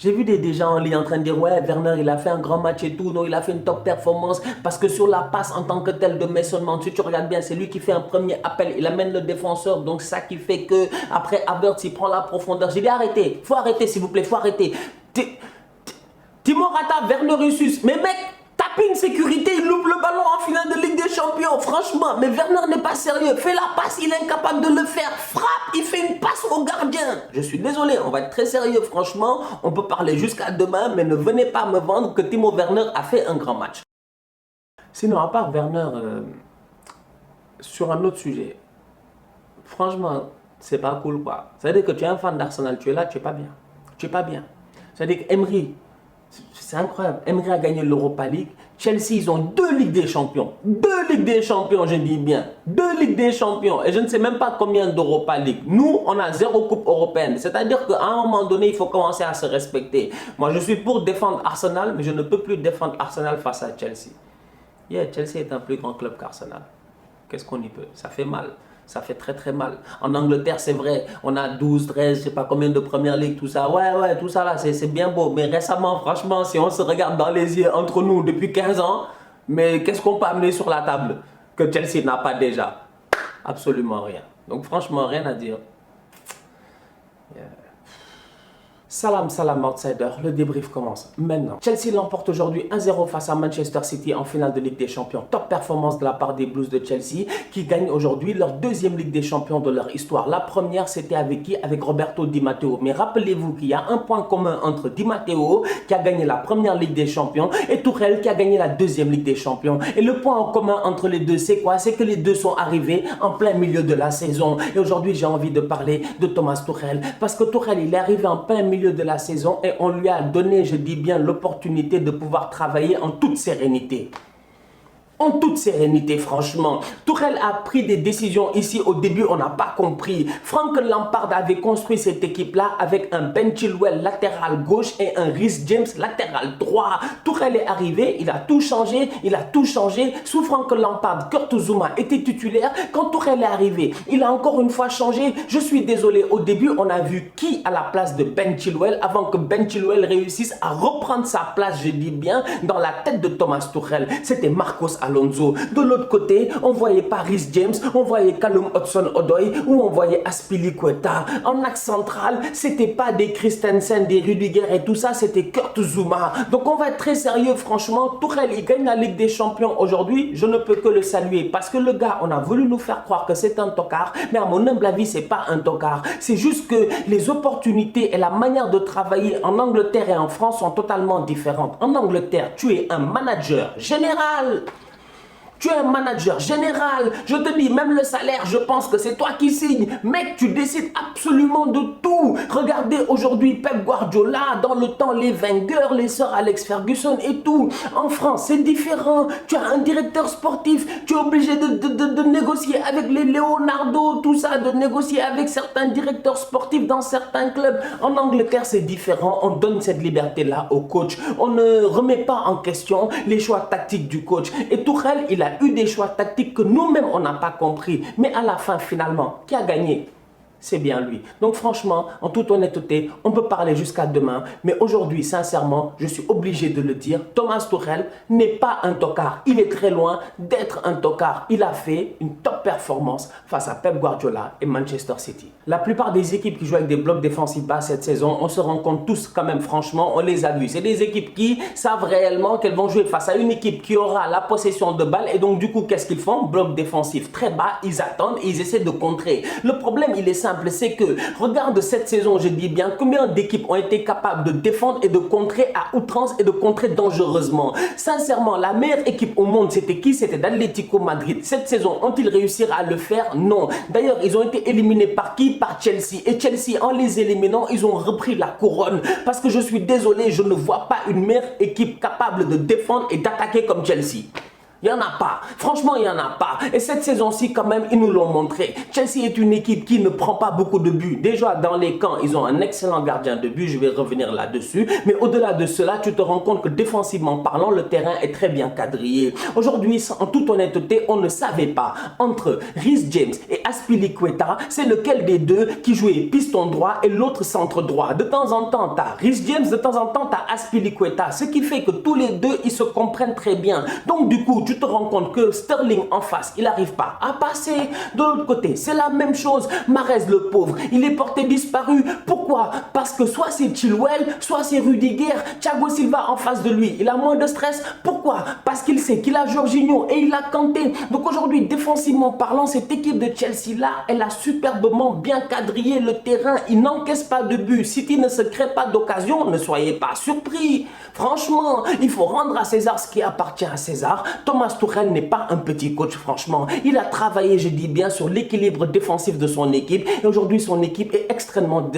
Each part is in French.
J'ai vu des gens en ligne en train de dire ouais, Werner il a fait un grand match et tout, non il a fait une top performance parce que sur la passe en tant que tel de Mason Mount, si tu regardes bien, c'est lui qui fait un premier appel, il amène le défenseur, donc ça qui fait que après Havertz il prend la profondeur. J'ai dit arrêtez, faut arrêter s'il vous plaît, faut arrêter. Timo Rata, Werner Ursus, mais mec, taper une sécurité, il loupe le ballon en finale de Ligue des Champions, franchement, mais Werner n'est pas sérieux, fait la passe, il est incapable de le faire, frappe, il fait une passe au gardien. Je suis désolé, on va être très sérieux, franchement, on peut parler jusqu'à demain, mais ne venez pas me vendre que Timo Werner a fait un grand match. Sinon, à part Werner, sur un autre sujet, franchement, c'est pas cool quoi. Ça veut dire que tu es un fan d'Arsenal, tu es là, tu es pas bien. Tu es pas bien. Ça veut dire qu'Emery, c'est incroyable. Emery a gagné l'Europa League. Chelsea, ils ont 2 Ligues des Champions. 2 Ligues des Champions, je dis bien. 2 Ligues des Champions. Et je ne sais même pas combien d'Europa League. Nous, on a 0 Coupe européenne. C'est-à-dire qu'à un moment donné, il faut commencer à se respecter. Moi, je suis pour défendre Arsenal, mais je ne peux plus défendre Arsenal face à Chelsea. Yeah, Chelsea est un plus grand club qu'Arsenal. Qu'est-ce qu'on y peut? Ça fait mal. Ça fait très très mal. En Angleterre, c'est vrai, on a 12, 13, je sais pas combien de première ligue, tout ça. Ouais, tout ça là, c'est bien beau. Mais récemment, franchement, si on se regarde dans les yeux entre nous depuis 15 ans, mais qu'est-ce qu'on peut amener sur la table que Chelsea n'a pas déjà? Absolument rien. Donc franchement, rien à dire. Yeah. Salam outsider, le débrief commence maintenant. Chelsea l'emporte aujourd'hui 1-0 face à Manchester City en finale de Ligue des Champions. Top performance de la part des Blues de Chelsea qui gagnent aujourd'hui leur 2e Ligue des Champions de leur histoire. La première c'était avec qui? Avec Roberto Di Matteo. Mais rappelez-vous qu'il y a un point commun entre Di Matteo qui a gagné la première Ligue des Champions et Tuchel qui a gagné la 2e Ligue des Champions. Et le point en commun entre les deux c'est quoi? C'est que les deux sont arrivés en plein milieu de la saison. Et aujourd'hui j'ai envie de parler de Thomas Tuchel parce que Tuchel il est arrivé en plein milieu de la saison et on lui a donné, je dis bien, l'opportunité de pouvoir travailler en toute sérénité. En toute sérénité, franchement. Tuchel a pris des décisions ici. Au début, on n'a pas compris. Frank Lampard avait construit cette équipe-là avec un Ben Chilwell latéral gauche et un Reece James latéral droit. Tuchel est arrivé, il a tout changé. Il a tout changé. Sous Frank Lampard, Kurt Zouma était titulaire. Quand Tuchel est arrivé, il a encore une fois changé. Je suis désolé, au début, on a vu qui à la place de Ben Chilwell avant que Ben Chilwell réussisse à reprendre sa place, je dis bien, dans la tête de Thomas Tuchel. C'était Marcos Alonso. De l'autre côté, on voyait pas Reece James, on voyait Callum Hudson-Odoi ou on voyait Azpilicueta. En axe central, c'était pas des Christensen, des Rudiger et tout ça, c'était Kurt Zouma. Donc on va être très sérieux, franchement. Tuchel, il gagne la Ligue des Champions aujourd'hui. Je ne peux que le saluer parce que le gars, on a voulu nous faire croire que c'est un tocard, mais à mon humble avis, c'est pas un tocard. C'est juste que les opportunités et la manière de travailler en Angleterre et en France sont totalement différentes. En Angleterre, tu es un manager général. Tu es un manager général, je te dis, même le salaire, je pense que c'est toi qui signes. Mec, tu décides absolument de tout. Regardez aujourd'hui Pep Guardiola, dans le temps, les Wenger, les sœurs Alex Ferguson et tout. En France, c'est différent. Tu as un directeur sportif, tu es obligé de négocier avec les Leonardo, tout ça, de négocier avec certains directeurs sportifs dans certains clubs. En Angleterre, c'est différent. On donne cette liberté-là au coach. On ne remet pas en question les choix tactiques du coach. Et Tuchel, il a eu des choix tactiques que nous-mêmes, on n'a pas compris. Mais à la fin, finalement, qui a gagné? C'est bien lui. Donc franchement, en toute honnêteté, on peut parler jusqu'à demain. Mais aujourd'hui, sincèrement, je suis obligé de le dire. Thomas Tuchel n'est pas un tocard. Il est très loin d'être un tocard. Il a fait une top performance face à Pep Guardiola et Manchester City. La plupart des équipes qui jouent avec des blocs défensifs bas cette saison, on se rend compte tous quand même, franchement, on les a vus. C'est des équipes qui savent réellement qu'elles vont jouer face à une équipe qui aura la possession de balle. Et donc du coup, qu'est-ce qu'ils font? Bloc défensif très bas, ils attendent et ils essaient de contrer. Le problème, il est simple. C'est que, regarde cette saison, je dis bien, combien d'équipes ont été capables de défendre et de contrer à outrance et de contrer dangereusement. Sincèrement, la meilleure équipe au monde, c'était qui? C'était l'Atlético Madrid. Cette saison, ont-ils réussi à le faire? Non. D'ailleurs, ils ont été éliminés par qui? Par Chelsea. Et Chelsea, en les éliminant, ils ont repris la couronne. Parce que je suis désolé, je ne vois pas une meilleure équipe capable de défendre et d'attaquer comme Chelsea. Il n'y en a pas. Franchement, il n'y en a pas. Et cette saison-ci, quand même, ils nous l'ont montré. Chelsea est une équipe qui ne prend pas beaucoup de buts. Déjà, dans les camps, ils ont un excellent gardien de but. Je vais revenir là-dessus. Mais au-delà de cela, tu te rends compte que défensivement parlant, le terrain est très bien quadrillé. Aujourd'hui, en toute honnêteté, on ne savait pas entre Reece James et Azpilicueta, c'est lequel des deux qui jouait piston droit et l'autre centre droit. De temps en temps, tu as Reece James, de temps en temps, tu as Azpilicueta. Ce qui fait que tous les deux, ils se comprennent très bien. Donc, du coup, tu te rends compte que Sterling en face, il n'arrive pas à passer. De l'autre côté, c'est la même chose. Mahrez, le pauvre, il est porté disparu. Pourquoi? Parce que soit c'est Chilwell, soit c'est Rudiger. Thiago Silva en face de lui, il a moins de stress. Pourquoi? Parce qu'il sait qu'il a Jorginho et il a Kanté. Donc aujourd'hui, défensivement parlant, cette équipe de Chelsea-là, elle a superbement bien quadrillé le terrain. Il n'encaisse pas de but. City ne se crée pas d'occasion. Ne soyez pas surpris. Franchement, il faut rendre à César ce qui appartient à César. Thomas Tuchel n'est pas un petit coach, franchement. Il a travaillé, je dis bien, sur l'équilibre défensif de son équipe. Et aujourd'hui, son équipe est extrêmement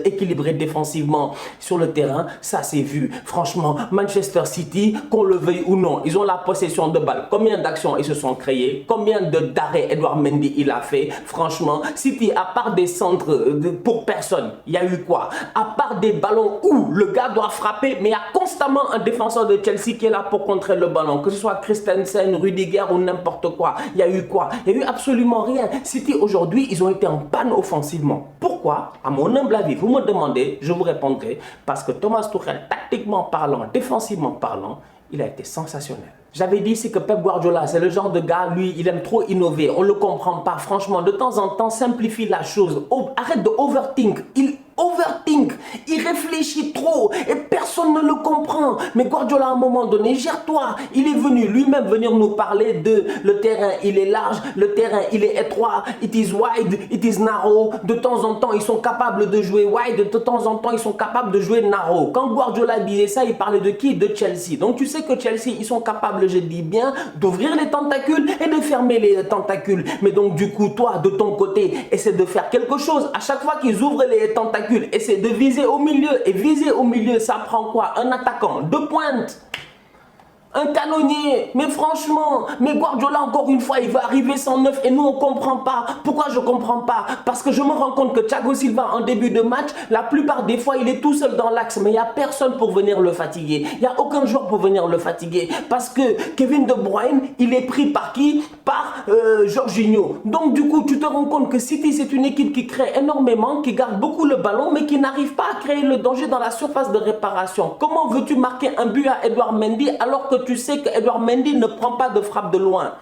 équilibrée défensivement sur le terrain. Ça, c'est vu. Franchement, Manchester City, qu'on le veuille ou non, ils ont la possession de balle. Combien d'actions ils se sont créés? Combien d'arrêts Edouard Mendy il a fait? Franchement, City, à part des centres pour personne, il y a eu quoi? À part des ballons où le gars doit frapper, mais il y a constamment un défenseur de Chelsea qui est là pour contrer le ballon, que ce soit Christensen, Rudiger ou n'importe quoi. Il y a eu quoi? Il y a eu absolument rien. City aujourd'hui, ils ont été en panne offensivement. Pourquoi? À mon humble avis, vous me demandez, je vous répondrai, parce que Thomas Tuchel, tactiquement parlant, défensivement parlant, il a été sensationnel. J'avais dit ici que Pep Guardiola, c'est le genre de gars, lui, il aime trop innover. On ne le comprend pas. Franchement, de temps en temps, simplifie la chose. Arrête de overthink. Il overthink. Il réfléchit trop et personne ne le comprend. Mais Guardiola, à un moment donné, gère-toi. Il est venu lui-même venir nous parler de le terrain, il est large, le terrain, il est étroit, it is wide, it is narrow. De temps en temps, ils sont capables de jouer wide, de temps en temps, ils sont capables de jouer narrow. Quand Guardiola disait ça, il parlait de qui? De Chelsea. Donc tu sais que Chelsea, ils sont capables, je dis bien, d'ouvrir les tentacules et de fermer les tentacules. Mais donc du coup, toi, de ton côté, essaie de faire quelque chose. À chaque fois qu'ils ouvrent les tentacules, essaie de viser au milieu. Et viser au milieu, ça prend quoi? Un attaquant de pointe, un canonnier. Mais franchement, mais Guardiola, encore une fois, il va arriver 109 et nous, on ne comprend pas. Pourquoi je ne comprends pas? Parce que je me rends compte que Thiago Silva, en début de match, la plupart des fois, il est tout seul dans l'axe. Mais il n'y a personne pour venir le fatiguer. Il n'y a aucun joueur pour venir le fatiguer. Parce que Kevin De Bruyne, il est pris par qui? Par Jorginho. Donc, du coup, tu te rends compte que City, c'est une équipe qui crée énormément, qui garde beaucoup le ballon, mais qui n'arrive pas à créer le danger dans la surface de réparation. Comment veux-tu marquer un but à Edouard Mendy alors que tu sais que Edouard Mendy ne prend pas de frappe de loin?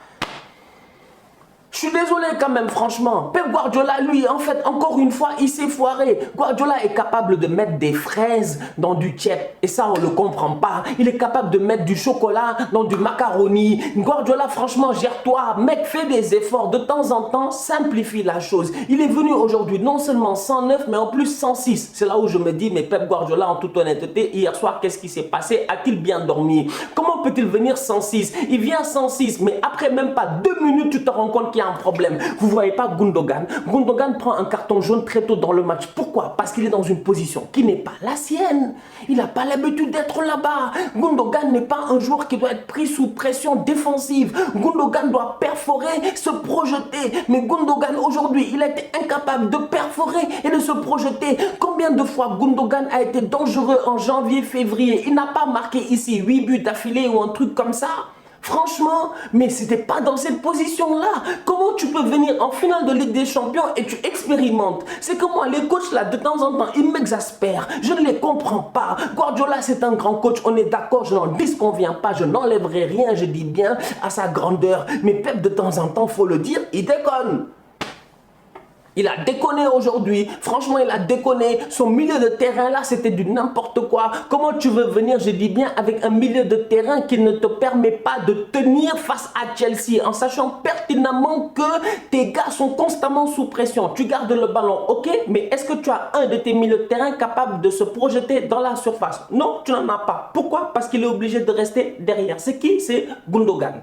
Je suis désolé quand même, franchement. Pep Guardiola, lui, en fait, encore une fois, il s'est foiré. Guardiola est capable de mettre des fraises dans du tchèp. Et ça, on ne le comprend pas. Il est capable de mettre du chocolat dans du macaroni. Guardiola, franchement, gère-toi. Mec, fais des efforts. De temps en temps, simplifie la chose. Il est venu aujourd'hui non seulement 109, mais en plus 106. C'est là où je me dis, mais Pep Guardiola, en toute honnêteté, hier soir, qu'est-ce qui s'est passé? A-t-il bien dormi? Comment peut-il venir 106? Il vient 106, mais après même pas 2 minutes, tu te rends compte qu'il y a un problème. Vous ne voyez pas Gundogan? Gundogan prend un carton jaune très tôt dans le match. Pourquoi? Parce qu'il est dans une position qui n'est pas la sienne. Il n'a pas l'habitude d'être là-bas. Gundogan n'est pas un joueur qui doit être pris sous pression défensive. Gundogan doit perforer, se projeter. Mais Gundogan, aujourd'hui, il a été incapable de perforer et de se projeter. Combien de fois Gundogan a été dangereux en janvier, février? Il n'a pas marqué ici 8 buts d'affilée ou un truc comme ça. Franchement, mais c'était pas dans cette position-là. Comment tu peux venir en finale de Ligue des Champions et tu expérimentes? C'est que moi, les coachs là, de temps en temps, ils m'exaspèrent. Je ne les comprends pas. Guardiola, c'est un grand coach, on est d'accord, je n'en disconviens pas, je n'enlèverai rien, je dis bien, à sa grandeur. Mais Pep, de temps en temps, faut le dire, il déconne. Il a déconné aujourd'hui. Franchement, il a déconné. Son milieu de terrain là, c'était du n'importe quoi. Comment tu veux venir, je dis bien, avec un milieu de terrain qui ne te permet pas de tenir face à Chelsea en sachant pertinemment que tes gars sont constamment sous pression. Tu gardes le ballon, ok, mais est-ce que tu as un de tes milieux de terrain capable de se projeter dans la surface? Non, tu n'en as pas. Pourquoi? Parce qu'il est obligé de rester derrière. C'est qui? C'est Gundogan.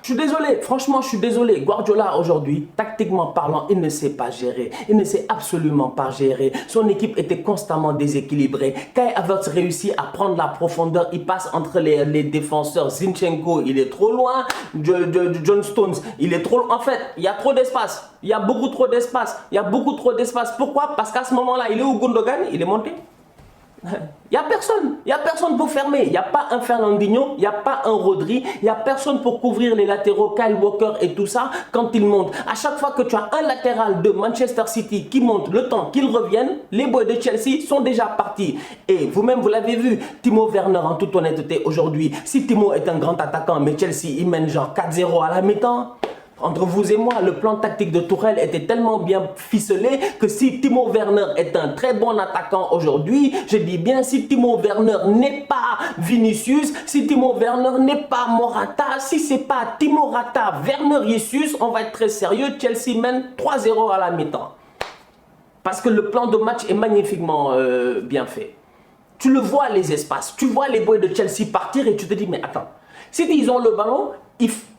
Je suis désolé, franchement, je suis désolé. Guardiola, aujourd'hui, tactiquement parlant, il ne sait pas gérer. Il ne sait absolument pas gérer. Son équipe était constamment déséquilibrée. Kai Havertz réussit à prendre la profondeur. Il passe entre les défenseurs. Zinchenko, il est trop loin. John Stones, il est trop loin. En fait, il y a trop d'espace. Il y a beaucoup trop d'espace. Il y a beaucoup trop d'espace. Pourquoi? Parce qu'à ce moment-là, il est où Gundogan? Il est monté. Il n'y a personne pour fermer. Il n'y a pas un Fernandinho, il n'y a pas un Rodri, il n'y a personne pour couvrir les latéraux, Kyle Walker et tout ça quand ils montent. À chaque fois que tu as un latéral de Manchester City qui monte, le temps qu'ils reviennent, les boys de Chelsea sont déjà partis. Et vous-même, vous l'avez vu, Timo Werner, en toute honnêteté, aujourd'hui, si Timo est un grand attaquant, mais Chelsea, il mène genre 4-0 à la mi-temps. Entre vous et moi, le plan tactique de Tourelle était tellement bien ficelé que si Timo Werner est un très bon attaquant aujourd'hui, je dis bien si Timo Werner n'est pas Vinicius, si Timo Werner n'est pas Morata, si c'est pas Timo Rata, Werner Jesus, on va être très sérieux, Chelsea mène 3-0 à la mi-temps. Parce que le plan de match est magnifiquement bien fait. Tu le vois les espaces, tu vois les boys de Chelsea partir et tu te dis mais attends, si ils ont le ballon,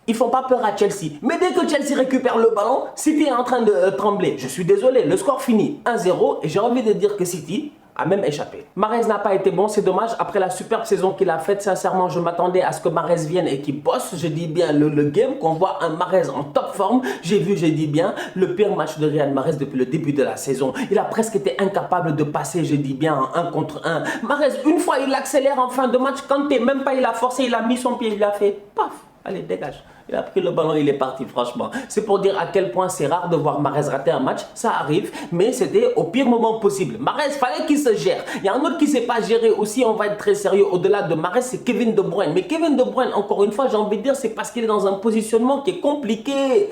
ils font pas peur à Chelsea. Mais dès que Chelsea récupère le ballon, City est en train de trembler. Je suis désolé, le score finit 1-0 et j'ai envie de dire que City a même échappé. Mahrez n'a pas été bon, c'est dommage. Après la superbe saison qu'il a faite, sincèrement, je m'attendais à ce que Mahrez vienne et qu'il bosse. Je dis bien le game, qu'on voit un Mahrez en top forme. J'ai vu, j'ai dit bien, le pire match de Riyad Mahrez depuis le début de la saison. Il a presque été incapable de passer, je dis bien, en 1 contre 1. Mahrez, une fois, il accélère en fin de match. Kanté, même pas, il a forcé, il a mis son pied, il a fait paf. Allez, dégage. Il a pris le ballon, il est parti, franchement. C'est pour dire à quel point c'est rare de voir Mahrez rater un match. Ça arrive, mais c'était au pire moment possible. Mahrez, fallait qu'il se gère. Il y a un autre qui ne sait pas gérer aussi, on va être très sérieux. Au-delà de Mahrez, c'est Kevin De Bruyne. Mais Kevin De Bruyne, encore une fois, j'ai envie de dire, c'est parce qu'il est dans un positionnement qui est compliqué.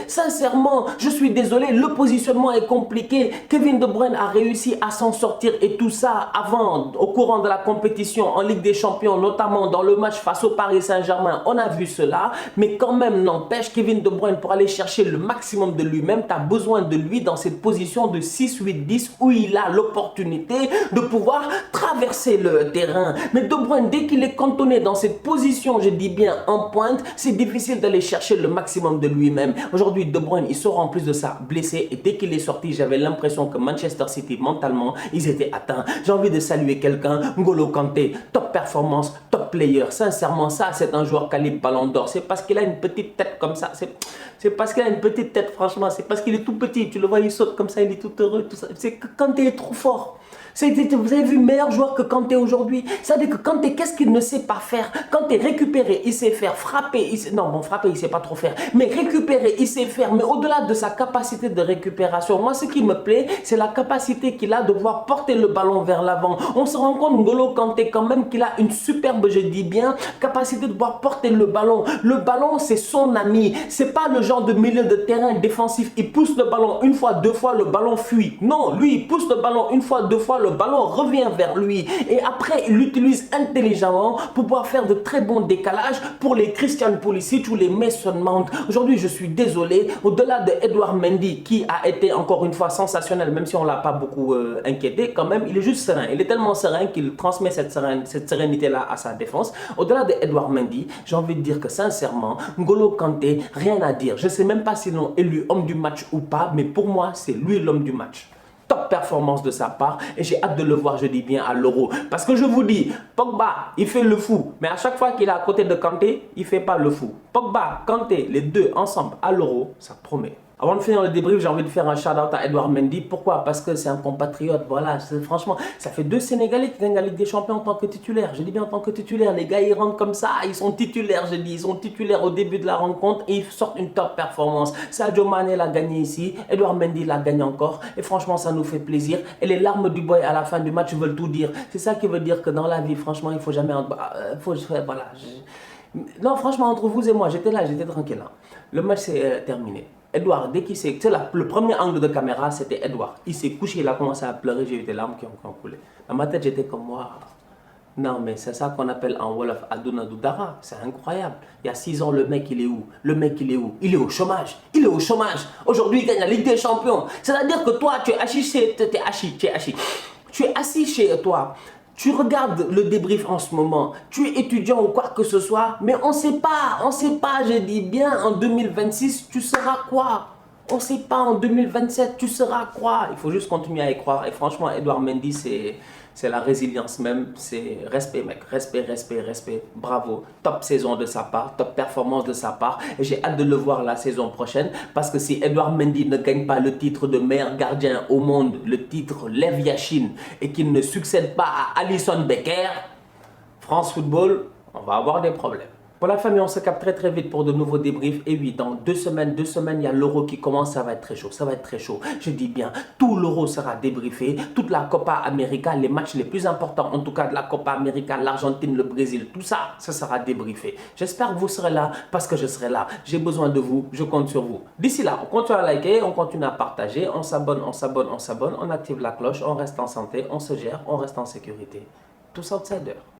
Sincèrement, je suis désolé, le positionnement est compliqué. Kevin De Bruyne a réussi à s'en sortir et tout ça avant, au courant de la compétition en Ligue des Champions, notamment dans le match face au Paris Saint-Germain, on a vu cela, mais quand même n'empêche, Kevin De Bruyne, pour aller chercher le maximum de lui-même, tu as besoin de lui dans cette position de 6-8-10 où il a l'opportunité de pouvoir traverser le terrain. Mais De Bruyne, dès qu'il est cantonné dans cette position, je dis bien en pointe, c'est difficile d'aller chercher le maximum de lui-même. Aujourd'hui, De Bruyne, il sort en plus de ça blessé et dès qu'il est sorti, j'avais l'impression que Manchester City, mentalement, ils étaient atteints. J'ai envie de saluer quelqu'un, N'Golo Kanté, top performance, top player, sincèrement. Ça, c'est un joueur calibre Ballon d'Or. C'est parce qu'il a une petite tête comme ça. C'est parce qu'il a une petite tête, franchement. C'est parce qu'il est tout petit. Tu le vois, il saute comme ça, il est tout heureux. Tout ça. C'est que Kanté est trop fort. Vous avez vu meilleur joueur que Kanté aujourd'hui. C'est-à-dire que Kanté, qu'est-ce qu'il ne sait pas faire? Kanté récupérer, il sait faire. Frapper, non, bon, frapper, il sait pas trop faire. Mais récupérer, il sait faire. Mais au-delà de sa capacité de récupération, moi, ce qui me plaît, c'est la capacité qu'il a de pouvoir porter le ballon vers l'avant. On se rend compte, N'Golo Kanté, quand même, qu'il a une superbe, je dis bien, capacité de pouvoir porter le ballon. Le ballon, c'est son ami. C'est pas le genre de milieu de terrain défensif. Il pousse le ballon une fois, deux fois, le ballon fuit. Non, lui, il pousse le ballon une fois, deux fois, le ballon revient vers lui et après il l'utilise intelligemment pour pouvoir faire de très bons décalages pour les Christian Pulisic ou les Mason Mount. Aujourd'hui, je suis désolé, au-delà de Edouard Mendy qui a été encore une fois sensationnel, même si on ne l'a pas beaucoup inquiété, quand même, il est juste serein. Il est tellement serein qu'il transmet cette sérénité-là à sa défense. Au-delà de Edouard Mendy, j'ai envie de dire que sincèrement, N'Golo Kanté, rien à dire. Je ne sais même pas s'ils l'ont élu homme du match ou pas, mais pour moi, c'est lui l'homme du match. Top performance de sa part et j'ai hâte de le voir, je dis bien, à l'Euro. Parce que je vous dis, Pogba, il fait le fou, mais à chaque fois qu'il est à côté de Kanté, il ne fait pas le fou. Pogba, Kanté, les deux ensemble à l'Euro, ça promet. Avant de finir le débrief, j'ai envie de faire un shout-out à Edouard Mendy. Pourquoi? Parce que c'est un compatriote. Voilà, franchement, ça fait 2 Sénégalais qui gagnent la Ligue des Champions en tant que titulaire. Je dis bien en tant que titulaire. Les gars, ils rentrent comme ça, ils sont titulaires, je dis. Ils sont titulaires au début de la rencontre et ils sortent une top performance. Sadio Mané l'a gagné ici. Edouard Mendy l'a gagné encore. Et franchement, ça nous fait plaisir. Et les larmes du boy à la fin du match veulent tout dire. C'est ça qui veut dire que dans la vie, franchement, il ne faut jamais... voilà. Non, franchement, entre vous et moi, j'étais là, j'étais tranquille. Hein. Le match s'est terminé. Edouard, dès qu'il s'est... Tu sais, le premier angle de caméra, c'était Edouard. Il s'est couché, il a commencé à pleurer, j'ai eu des larmes qui ont coulé. Dans ma tête, j'étais comme moi. Non, mais c'est ça qu'on appelle en Wolof Aduna Doudara. C'est incroyable. Il y a 6 ans, le mec, il est où? Le mec, il est où? Il est au chômage. Il est au chômage. Aujourd'hui, il gagne la Ligue des Champions. C'est-à-dire que toi, tu es assis chez... Tu es assis chez toi. Tu regardes le débrief en ce moment, tu es étudiant ou quoi que ce soit, mais on sait pas, je dis bien, en 2026, tu seras quoi? On sait pas, en 2027, tu seras quoi? Il faut juste continuer à y croire. Et franchement, Edouard Mendy, c'est la résilience même. C'est respect, mec. Respect, respect, respect. Bravo. Top saison de sa part, top performance de sa part. Et j'ai hâte de le voir la saison prochaine. Parce que si Edouard Mendy ne gagne pas le titre de meilleur gardien au monde, le titre Lev Yachine, et qu'il ne succède pas à Alisson Becker, France Football, on va avoir des problèmes. Pour la famille, on se capte très très vite pour de nouveaux débriefs. Et oui, dans deux semaines, il y a l'Euro qui commence, ça va être très chaud, ça va être très chaud. Je dis bien, tout l'Euro sera débriefé, toute la Copa América, les matchs les plus importants, en tout cas de la Copa América, l'Argentine, le Brésil, tout ça, ça sera débriefé. J'espère que vous serez là parce que je serai là. J'ai besoin de vous, je compte sur vous. D'ici là, on continue à liker, on continue à partager, on s'abonne, on active la cloche, on reste en santé, on se gère, on reste en sécurité. Tous outsiders.